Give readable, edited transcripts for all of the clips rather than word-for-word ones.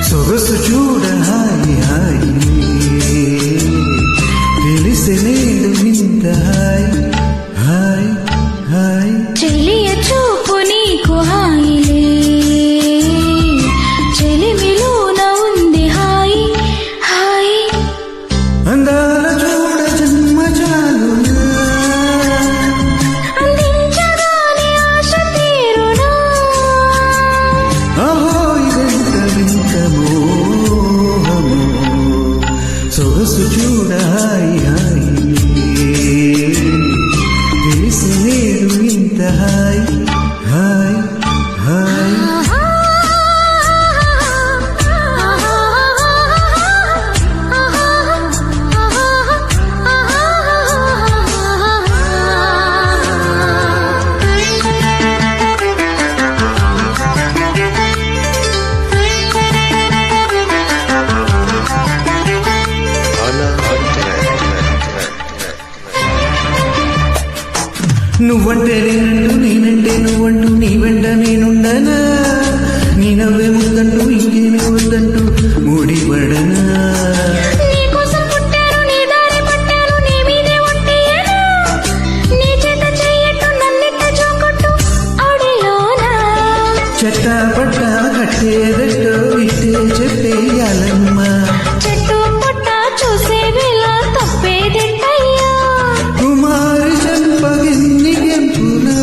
సొగసు చూడ హాయి హాయి తెలిసి నేడు ఇంత హాయ్ హాయ్ హాయ్ చెలియ చూపు నీకు హాయిలే చెలిమిలోన ఉంది హాయ్ హాయ్ అందాల చూడ జన్మ చాలు అందించగానే ఆశ తీరునా అహో ఇదెంత వింత మోహము సొగసు చూడ హాయి హాయి తెలిసి నేడు ఇంత హాయ్ హాయ్ హాయ్ నువ్వంటే నేనంటూ నేనంటే నువ్వంటూ నీ వెంట నేనుండనా నీ నవ్వే ముద్దంటూ ఇంకేమీ వద్దంటూ ముడిపడనా నీకోసం పుట్టాను నీ దారి పట్టాను నీ మీదే ఒట్టేయనా నీ చేత చెయ్యట్టు నన్నిట్ట చూకొట్టు అడిలోనా చెట్టా పట్టా కట్టేదట్టో ఇట్టే చెప్పేయాలమ్మా చెట్టు పుట్ట చూసే వేళ తప్పేదిట్టయ్యా కుమారి చంపగిన్ని గెంపులో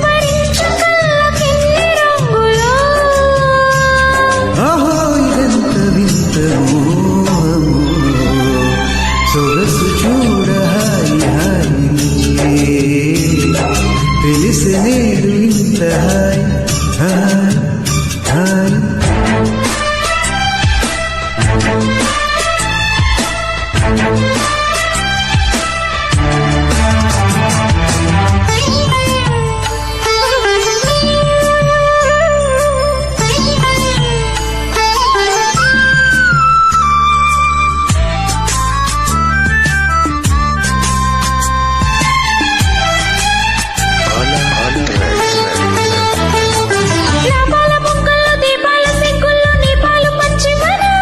భరించగలకిన్ని రంగులో అహో ఇదెంత వింత మోహము సొగసు చూడ హాయి హాయి తెలిసి నేడు ఇంత హాయ్ హాయ్ హాయ్ లాభాల బొక్కల్లో దీపాల సిగ్గుల్లో నీ పాలు పంచివనా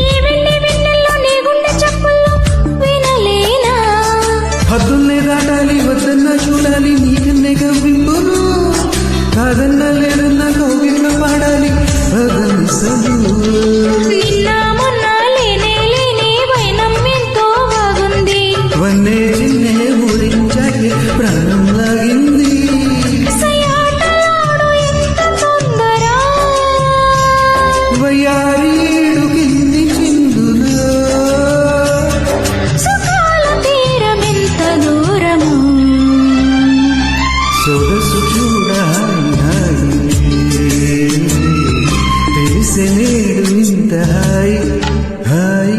ఈ వెండి వెన్నెల్లో నీ గుండె చప్పుల్లో వినలేనా హద్దుల్నే దాటాలి వద్దన్న చూడాలి నీకన్నే కవ్వింపులు కాదన్న లేదన్న కౌగిట్లో పాడాలి అదనిసలు నిన్న మొన్న లేనే లేని వైనం ఎంతో బాగుంది వన్నే చిన్నే ఊరించాకే ప్రాణం లాగింది సయాటలాడు ఎంత తొందర వయ్యారి ఏడు కింది చిందులో సుఖాల తీరమెంత దూరము సొగసు చూడ హాయి హాయి తెలిసి నేడు ఇంత హాయ్ హాయ్